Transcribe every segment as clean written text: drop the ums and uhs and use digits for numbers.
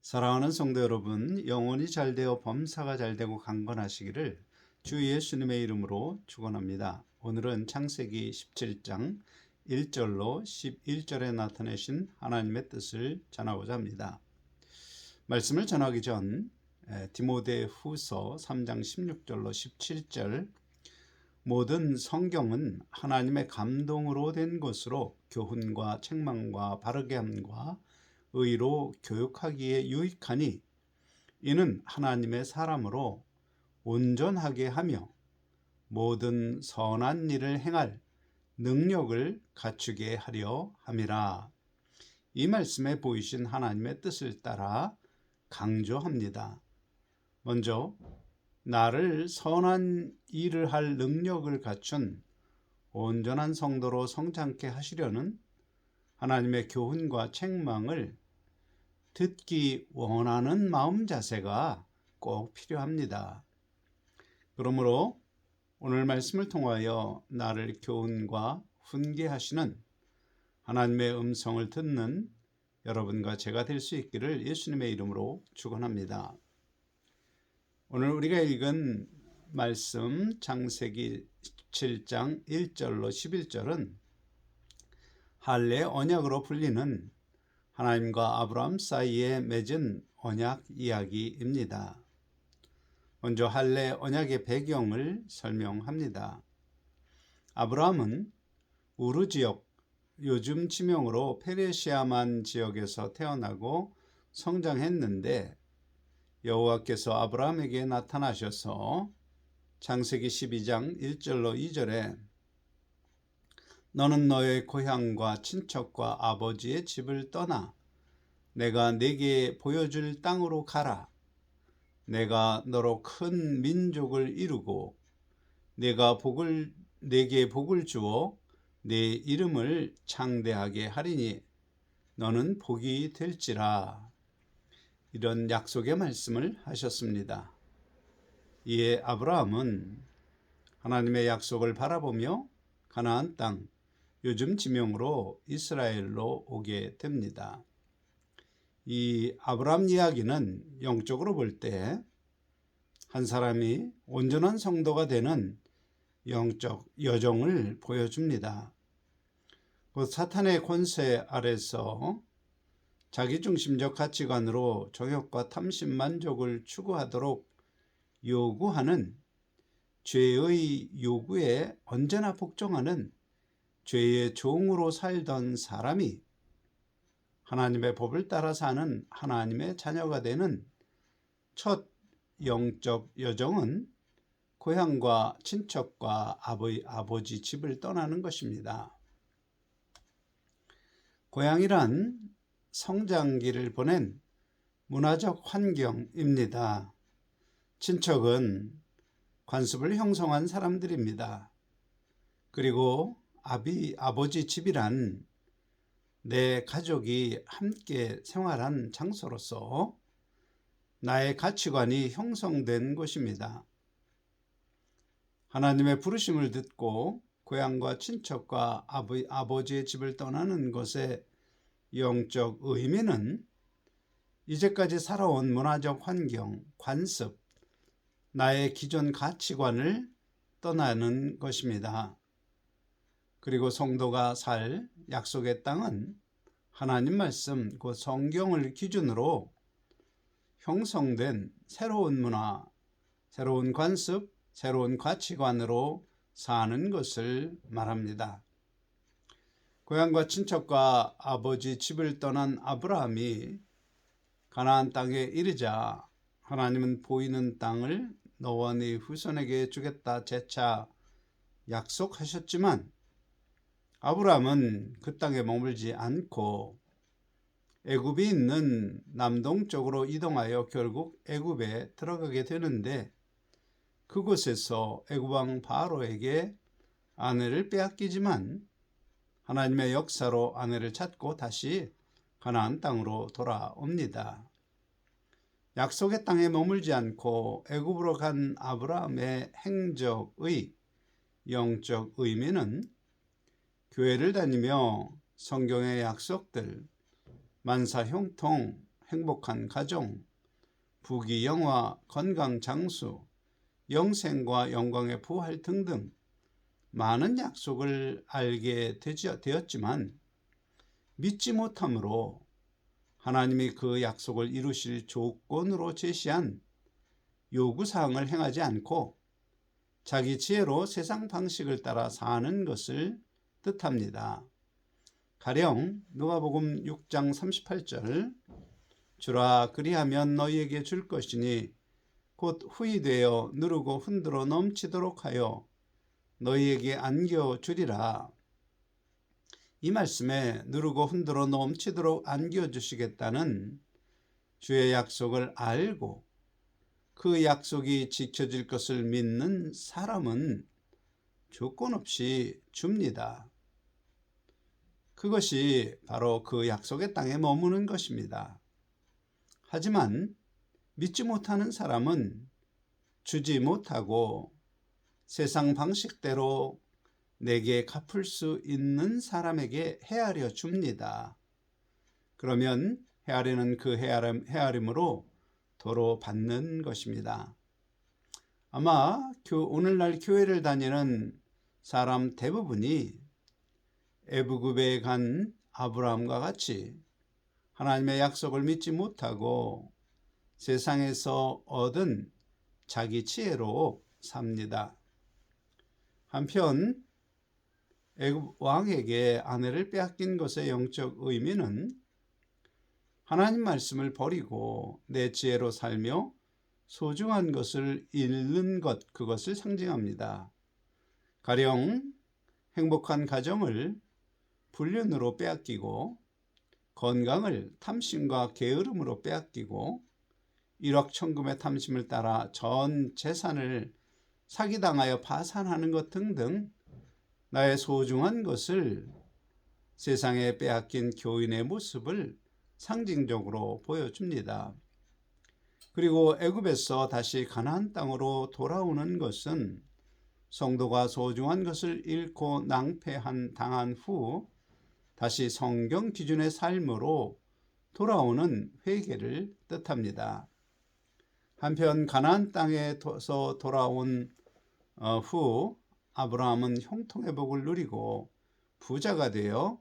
사랑하는 성도 여러분, 영혼이 잘되어 범사가 잘되고 강건하시기를 주 예수님의 이름으로 축원합니다. 오늘은 창세기 17장 1절로 11절에 나타내신 하나님의 뜻을 전하고자 합니다. 말씀을 전하기 전 디모데후서 3장 16절로 17절 모든 성경은 하나님의 감동으로 된 것으로 교훈과 책망과 바르게 함과 의로 교육하기에 유익하니 이는 하나님의 사람으로 온전하게 하며 모든 선한 일을 행할 능력을 갖추게 하려 함이라. 이 말씀에 보이신 하나님의 뜻을 따라 강조합니다. 먼저 나를 선한 일을 할 능력을 갖춘 온전한 성도로 성장케 하시려는 하나님의 교훈과 책망을 듣기 원하는 마음 자세가 꼭 필요합니다. 그러므로 오늘 말씀을 통하여 나를 교훈과 훈계하시는 하나님의 음성을 듣는 여러분과 제가 될 수 있기를 예수님의 이름으로 축원합니다. 오늘 우리가 읽은 말씀 창세기 17장 1절로 11절은 할례 언약으로 불리는 하나님과 아브라함 사이에 맺은 언약 이야기입니다. 먼저 할례 언약의 배경을 설명합니다. 아브라함은 우르 지역, 요즘 지명으로 페르시아만 지역에서 태어나고 성장했는데 여호와께서 아브라함에게 나타나셔서 창세기 12장 1절로 2절에 너는 너의 고향과 친척과 아버지의 집을 떠나 내가 네게 보여줄 땅으로 가라. 내가 너로 큰 민족을 이루고 네게 복을 주어 네 이름을 창대하게 하리니 너는 복이 될지라. 이런 약속의 말씀을 하셨습니다. 이에 아브라함은 하나님의 약속을 바라보며 가나안 땅, 요즘 지명으로 이스라엘로 오게 됩니다. 이 아브라함 이야기는 영적으로 볼 때 한 사람이 온전한 성도가 되는 영적 여정을 보여줍니다. 곧 사탄의 권세 아래서 자기중심적 가치관으로 정욕과 탐심 만족을 추구하도록 요구하는 죄의 요구에 언제나 복종하는 죄의 종으로 살던 사람이 하나님의 법을 따라 사는 하나님의 자녀가 되는 첫 영적 여정은 고향과 친척과 아버지 집을 떠나는 것입니다. 고향이란 성장기를 보낸 문화적 환경입니다. 친척은 관습을 형성한 사람들입니다. 그리고 아버지 집이란 내 가족이 함께 생활한 장소로서 나의 가치관이 형성된 곳입니다. 하나님의 부르심을 듣고 고향과 친척과 아버지의 집을 떠나는 것의 영적 의미는 이제까지 살아온 문화적 환경, 관습, 나의 기존 가치관을 떠나는 것입니다. 그리고 성도가 살 약속의 땅은 하나님 말씀, 그 성경을 기준으로 형성된 새로운 문화, 새로운 관습, 새로운 가치관으로 사는 것을 말합니다. 고향과 친척과 아버지 집을 떠난 아브라함이 가나안 땅에 이르자 하나님은 보이는 땅을 너와 네 후손에게 주겠다 재차 약속하셨지만 아브라함은 그 땅에 머물지 않고 애굽이 있는 남동쪽으로 이동하여 결국 애굽에 들어가게 되는데 그곳에서 애굽 왕 바로에게 아내를 빼앗기지만 하나님의 역사로 아내를 찾고 다시 가나안 땅으로 돌아옵니다. 약속의 땅에 머물지 않고 애굽으로 간 아브라함의 행적의 영적 의미는 교회를 다니며 성경의 약속들, 만사 형통, 행복한 가정, 부귀영화, 건강 장수, 영생과 영광의 부활 등등 많은 약속을 알게 되었지만 믿지 못함으로 하나님이 그 약속을 이루실 조건으로 제시한 요구사항을 행하지 않고 자기 지혜로 세상 방식을 따라 사는 것을 뜻합니다. 가령 누가복음 6장 38절 주라 그리하면 너희에게 줄 것이니 곧 후이 되어 누르고 흔들어 넘치도록 하여 너희에게 안겨주리라. 이 말씀에 누르고 흔들어 넘치도록 안겨주시겠다는 주의 약속을 알고 그 약속이 지켜질 것을 믿는 사람은 조건 없이 줍니다. 그것이 바로 그 약속의 땅에 머무는 것입니다. 하지만 믿지 못하는 사람은 주지 못하고 세상 방식대로 내게 갚을 수 있는 사람에게 헤아려 줍니다. 그러면 헤아리는 그 헤아림으로 도로 받는 것입니다. 아마 오늘날 교회를 다니는 사람 대부분이 애굽에 간 아브라함과 같이 하나님의 약속을 믿지 못하고 세상에서 얻은 자기 지혜로 삽니다. 한편 애굽 왕에게 아내를 빼앗긴 것의 영적 의미는 하나님 말씀을 버리고 내 지혜로 살며 소중한 것을 잃는 것, 그것을 상징합니다. 가령 행복한 가정을 불륜으로 빼앗기고 건강을 탐심과 게으름으로 빼앗기고 일확천금의 탐심을 따라 전 재산을 사기당하여 파산하는 것 등등 나의 소중한 것을 세상에 빼앗긴 교인의 모습을 상징적으로 보여줍니다. 그리고 애굽에서 다시 가나안 땅으로 돌아오는 것은 성도가 소중한 것을 잃고 당한 후 다시 성경 기준의 삶으로 돌아오는 회개를 뜻합니다. 한편 가나안 땅에서 돌아온 후 아브라함은 형통의 복을 누리고 부자가 되어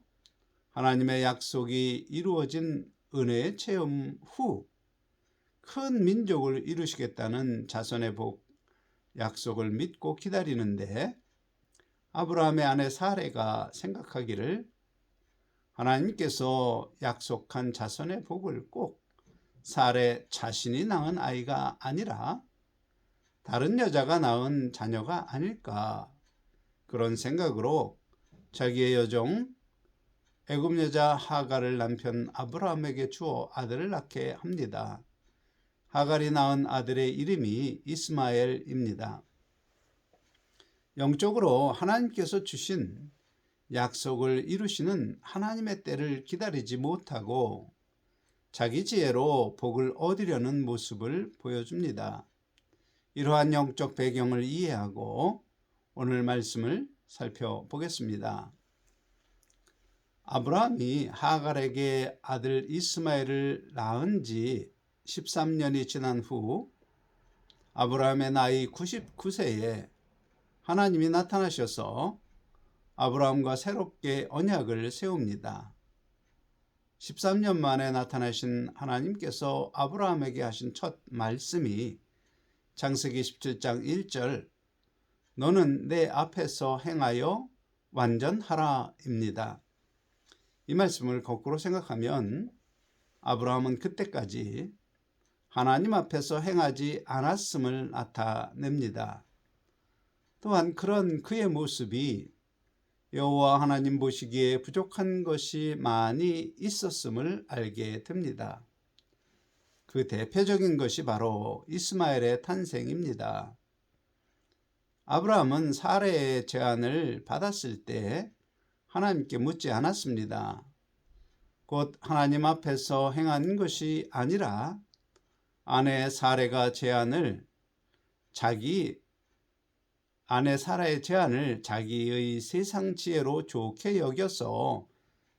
하나님의 약속이 이루어진 은혜의 체험 후 큰 민족을 이루시겠다는 자손의 복 약속을 믿고 기다리는데 아브라함의 아내 사레가 생각하기를 하나님께서 약속한 자손의 복을 꼭 사레 자신이 낳은 아이가 아니라 다른 여자가 낳은 자녀가 아닐까, 그런 생각으로 자기의 여종 애굽 여자 하갈을 남편 아브라함에게 주어 아들을 낳게 합니다. 하갈이 낳은 아들의 이름이 이스마엘입니다. 영적으로 하나님께서 주신 약속을 이루시는 하나님의 때를 기다리지 못하고 자기 지혜로 복을 얻으려는 모습을 보여줍니다. 이러한 영적 배경을 이해하고 오늘 말씀을 살펴보겠습니다. 아브라함이 하갈에게 아들 이스마엘을 낳은 지 13년이 지난 후 아브라함의 나이 99세에 하나님이 나타나셔서 아브라함과 새롭게 언약을 세웁니다. 13년 만에 나타나신 하나님께서 아브라함에게 하신 첫 말씀이 창세기 17장 1절 너는 내 앞에서 행하여 완전하라입니다. 이 말씀을 거꾸로 생각하면 아브라함은 그때까지 하나님 앞에서 행하지 않았음을 나타냅니다. 또한 그런 그의 모습이 여호와 하나님 보시기에 부족한 것이 많이 있었음을 알게 됩니다. 그 대표적인 것이 바로 이스마엘의 탄생입니다. 아브라함은 사레의 제안을 받았을 때 하나님께 묻지 않았습니다. 곧 하나님 앞에서 행한 것이 아니라 아내 사라의 제안을 자기의 세상 지혜로 좋게 여겨서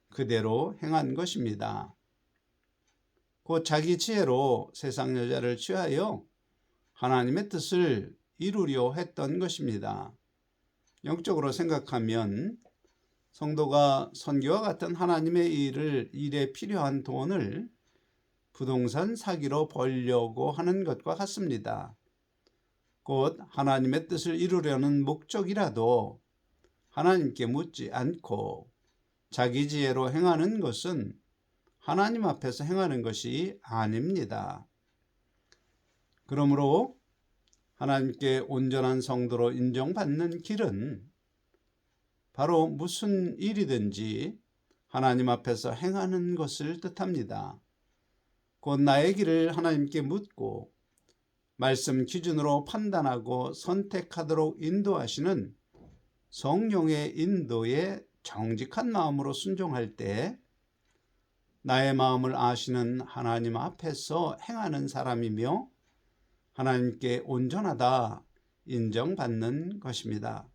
그대로 행한 것입니다. 곧 자기 지혜로 세상 여자를 취하여 하나님의 뜻을 이루려 했던 것입니다. 영적으로 생각하면 성도가 선교와 같은 하나님의 일에 필요한 돈을 부동산 사기로 벌려고 하는 것과 같습니다. 곧 하나님의 뜻을 이루려는 목적이라도 하나님께 묻지 않고 자기 지혜로 행하는 것은 하나님 앞에서 행하는 것이 아닙니다. 그러므로 하나님께 온전한 성도로 인정받는 길은 바로 무슨 일이든지 하나님 앞에서 행하는 것을 뜻합니다. 곧 나의 길을 하나님께 묻고 말씀 기준으로 판단하고 선택하도록 인도하시는 성령의 인도에 정직한 마음으로 순종할 때 나의 마음을 아시는 하나님 앞에서 행하는 사람이며 하나님께 온전하다 인정받는 것입니다.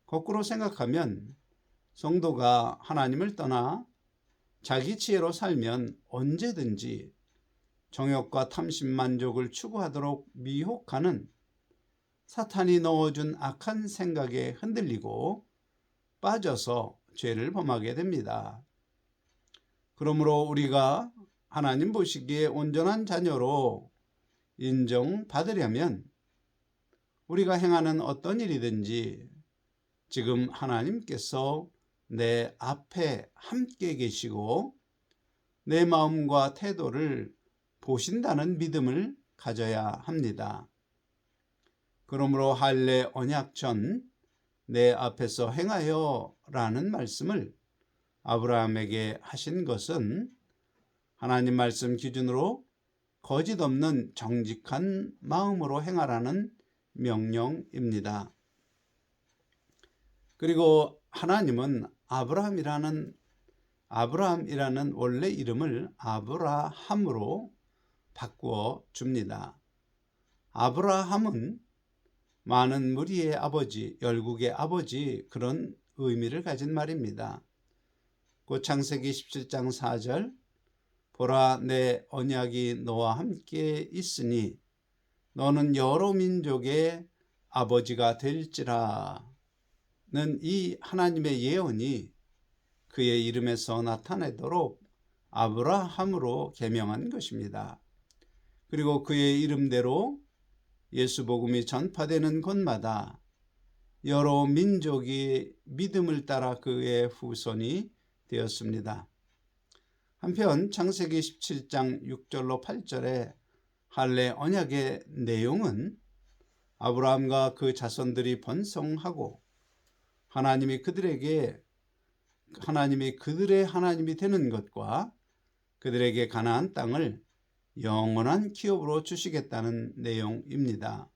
거꾸로 생각하면 성도가 하나님을 떠나 자기 지혜로 살면 언제든지 정욕과 탐심만족을 추구하도록 미혹하는 사탄이 넣어준 악한 생각에 흔들리고 빠져서 죄를 범하게 됩니다. 그러므로 우리가 하나님 보시기에 온전한 자녀로 인정받으려면 우리가 행하는 어떤 일이든지 지금 하나님께서 내 앞에 함께 계시고 내 마음과 태도를 보신다는 믿음을 가져야 합니다. 그러므로 할례 언약 전 내 앞에서 행하여 라는 말씀을 아브라함에게 하신 것은 하나님 말씀 기준으로 거짓 없는 정직한 마음으로 행하라는 명령입니다. 그리고 하나님은 아브라함이라는 원래 이름을 아브라함으로 바꾸어 줍니다. 아브라함은 많은 무리의 아버지, 열국의 아버지 그런 의미를 가진 말입니다. 곧 창세기 17장 4절 보라 내 언약이 너와 함께 있으니 너는 여러 민족의 아버지가 될지라는 이 하나님의 예언이 그의 이름에서 나타내도록 아브라함으로 계명한 것입니다. 그리고 그의 이름대로 예수 복음이 전파되는 곳마다 여러 민족이 믿음을 따라 그의 후손이 되었습니다. 한편 창세기 17장 6절로 8절의 할례 언약의 내용은 아브라함과 그 자손들이 번성하고 하나님이 그들의 하나님이 되는 것과 그들에게 가나안 땅을 영원한 기업으로 주시겠다는 내용입니다.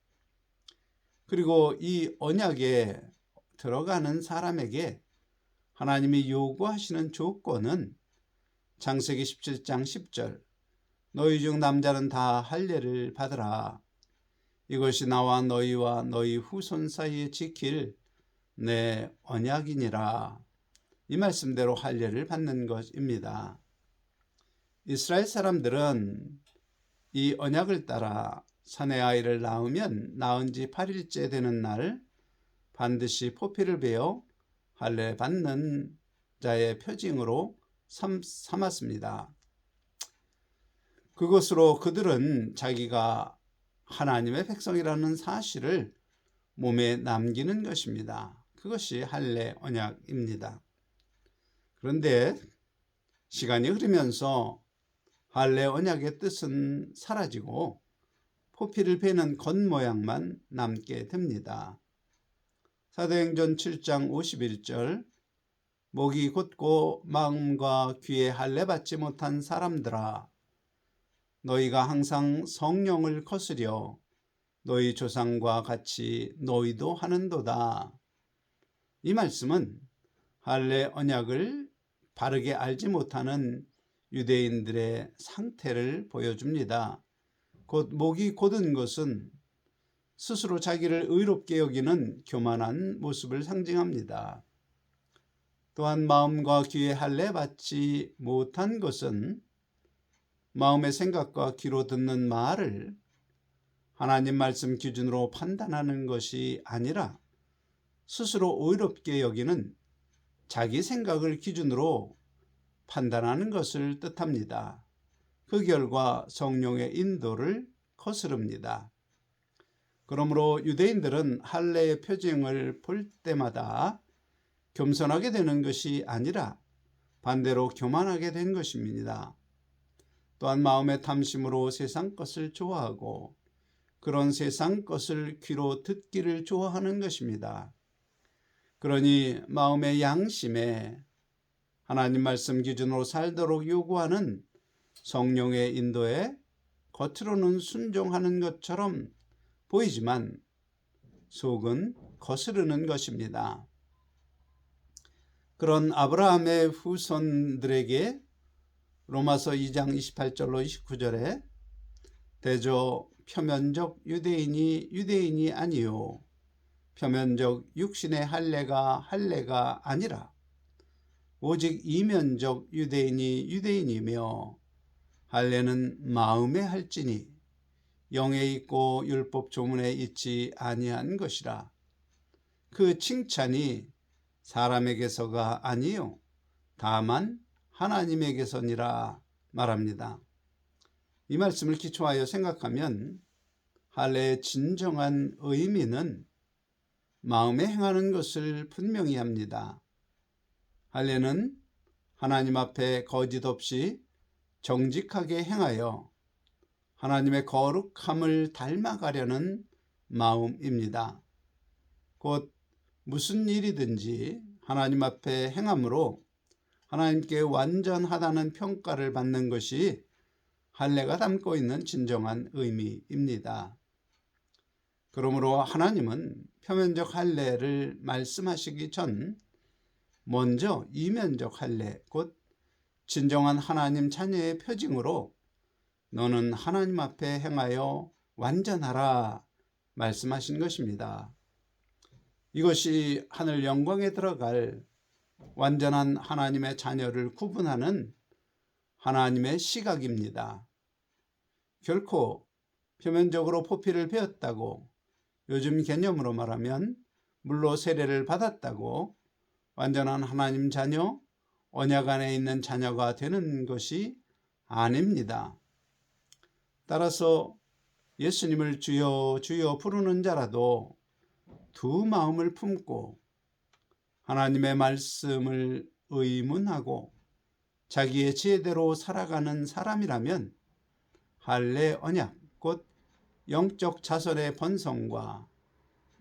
그리고 이 언약에 들어가는 사람에게 하나님이 요구하시는 조건은 창세기 17장 10절 너희 중 남자는 다 할례를 받으라. 이것이 나와 너희와 너희 후손 사이에 지킬 내 언약이니라. 이 말씀대로 할례를 받는 것입니다. 이스라엘 사람들은 이 언약을 따라 사내 아이를 낳은 지 8일째 되는 날 반드시 포피를 베어 할례 받는 자의 표징으로 삼았습니다. 그것으로 그들은 자기가 하나님의 백성이라는 사실을 몸에 남기는 것입니다. 그것이 할례 언약입니다. 그런데 시간이 흐르면서 할례 언약의 뜻은 사라지고 포피를 베는 겉모양만 남게 됩니다. 사도행전 7장 51절 목이 곧고 마음과 귀에 할례 받지 못한 사람들아 너희가 항상 성령을 거스려 너희 조상과 같이 너희도 하는도다. 이 말씀은 할례 언약을 바르게 알지 못하는 유대인들의 상태를 보여줍니다. 곧 목이 곧은 것은 스스로 자기를 의롭게 여기는 교만한 모습을 상징합니다. 또한 마음과 귀에 할례 받지 못한 것은 마음의 생각과 귀로 듣는 말을 하나님 말씀 기준으로 판단하는 것이 아니라 스스로 의롭게 여기는 자기 생각을 기준으로 판단하는 것을 뜻합니다. 그 결과 성령의 인도를 거스릅니다. 그러므로 유대인들은 할례의 표징을 볼 때마다 겸손하게 되는 것이 아니라 반대로 교만하게 된 것입니다. 또한 마음의 탐심으로 세상 것을 좋아하고 그런 세상 것을 귀로 듣기를 좋아하는 것입니다. 그러니 마음의 양심에 하나님 말씀 기준으로 살도록 요구하는 성령의 인도에 겉으로는 순종하는 것처럼 보이지만 속은 거스르는 것입니다. 그런 아브라함의 후손들에게 로마서 2장 28절로 29절에 대저 표면적 유대인이 아니요 표면적 육신의 할례가 아니라 오직 이면적 유대인이며 할례는 마음에 할지니 영에 있고 율법 조문에 있지 아니한 것이라. 그 칭찬이 사람에게서가 아니요 다만 하나님에게서니라 말합니다. 이 말씀을 기초하여 생각하면 할례의 진정한 의미는 마음에 행하는 것을 분명히 합니다. 할례는 하나님 앞에 거짓 없이 정직하게 행하여 하나님의 거룩함을 닮아가려는 마음입니다. 곧 무슨 일이든지 하나님 앞에 행함으로 하나님께 완전하다는 평가를 받는 것이 할례가 담고 있는 진정한 의미입니다. 그러므로 하나님은 표면적 할례를 말씀하시기 전 먼저 이면적 할례, 곧 진정한 하나님 자녀의 표징으로 너는 하나님 앞에 행하여 완전하라 말씀하신 것입니다. 이것이 하늘 영광에 들어갈 완전한 하나님의 자녀를 구분하는 하나님의 시각입니다. 결코 표면적으로 포피를 배웠다고, 요즘 개념으로 말하면 물로 세례를 받았다고 완전한 하나님 자녀, 언약 안에 있는 자녀가 되는 것이 아닙니다. 따라서 예수님을 주여 주여 부르는 자라도 두 마음을 품고 하나님의 말씀을 의문하고 자기의 지혜대로 살아가는 사람이라면 할례 언약, 곧 영적 자손의 번성과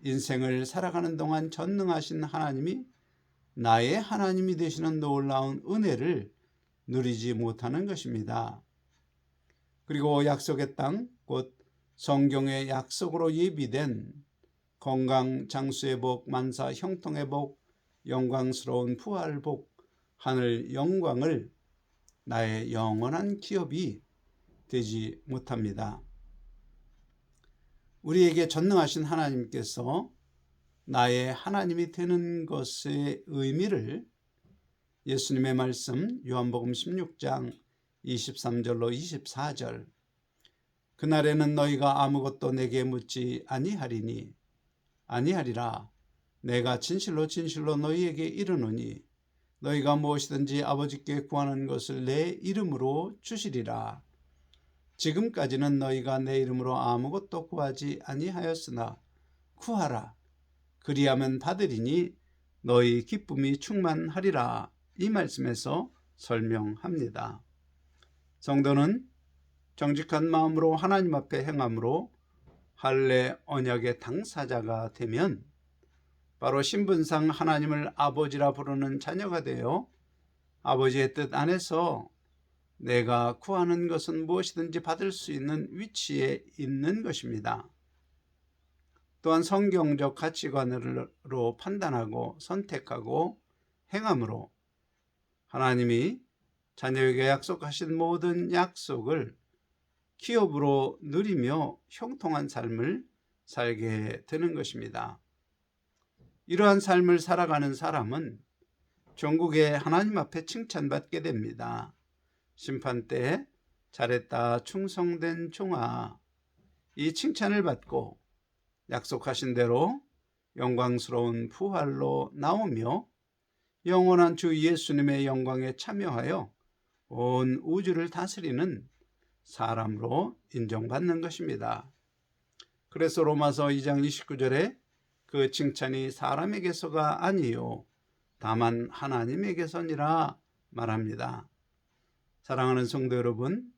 인생을 살아가는 동안 전능하신 하나님이 나의 하나님이 되시는 놀라운 은혜를 누리지 못하는 것입니다. 그리고 약속의 땅, 곧 성경의 약속으로 예비된 건강, 장수의 복, 만사, 형통의 복, 영광스러운 부활 복, 하늘 영광을 나의 영원한 기업이 되지 못합니다. 우리에게 전능하신 하나님께서 나의 하나님이 되는 것의 의미를 예수님의 말씀 요한복음 16장 23절로 24절, 그날에는 너희가 아무것도 내게 묻지 아니하리라. 내가 진실로 진실로 너희에게 이르노니 너희가 무엇이든지 아버지께 구하는 것을 내 이름으로 주시리라. 지금까지는 너희가 내 이름으로 아무것도 구하지 아니하였으나 구하라. 그리하면 받으리니 너희 기쁨이 충만하리라. 이 말씀에서 설명합니다. 성도는 정직한 마음으로 하나님 앞에 행함으로 할례 언약의 당사자가 되면 바로 신분상 하나님을 아버지라 부르는 자녀가 되어 아버지의 뜻 안에서 내가 구하는 것은 무엇이든지 받을 수 있는 위치에 있는 것입니다. 또한 성경적 가치관으로 판단하고 선택하고 행함으로 하나님이 자녀에게 약속하신 모든 약속을 기업으로 누리며 형통한 삶을 살게 되는 것입니다. 이러한 삶을 살아가는 사람은 전국에 하나님 앞에 칭찬받게 됩니다. 심판 때에 잘했다 충성된 종아. 이 칭찬을 받고 약속하신 대로 영광스러운 부활로 나오며 영원한 주 예수님의 영광에 참여하여 온 우주를 다스리는 사람으로 인정받는 것입니다. 그래서 로마서 2장 29절에 그 칭찬이 사람에게서가 아니요 다만 하나님에게서니라 말합니다. 사랑하는 성도 여러분,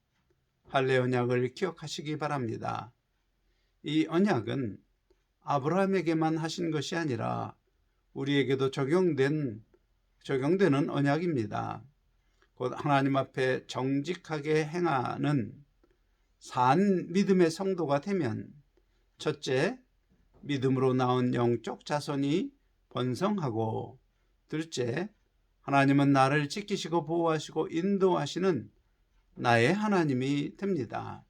할례 언약을 기억하시기 바랍니다. 이 언약은 아브라함에게만 하신 것이 아니라 우리에게도 적용되는 언약입니다. 곧 하나님 앞에 정직하게 행하는 산 믿음의 성도가 되면 첫째, 믿음으로 낳은 영적 자손이 번성하고, 둘째, 하나님은 나를 지키시고 보호하시고 인도하시는 나의 하나님이 됩니다.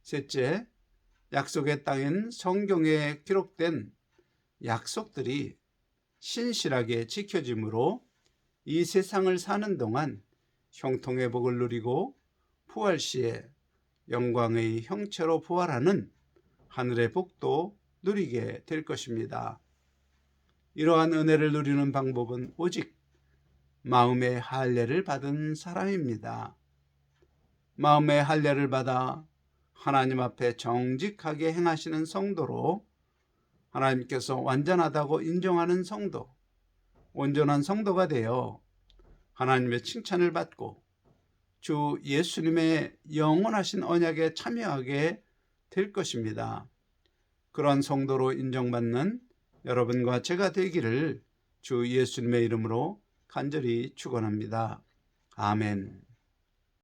셋째, 약속의 땅인 성경에 기록된 약속들이 신실하게 지켜짐으로 이 세상을 사는 동안 형통의 복을 누리고 부활 시에 영광의 형체로 부활하는 하늘의 복도 누리게 될 것입니다. 이러한 은혜를 누리는 방법은 오직 마음의 할례를 받은 사람입니다. 마음의 할례를 받아 하나님 앞에 정직하게 행하시는 성도로 하나님께서 완전하다고 인정하는 성도, 온전한 성도가 되어 하나님의 칭찬을 받고 주 예수님의 영원하신 언약에 참여하게 될 것입니다. 그러한 성도로 인정받는 여러분과 제가 되기를 주 예수님의 이름으로 간절히 축원합니다. 아멘.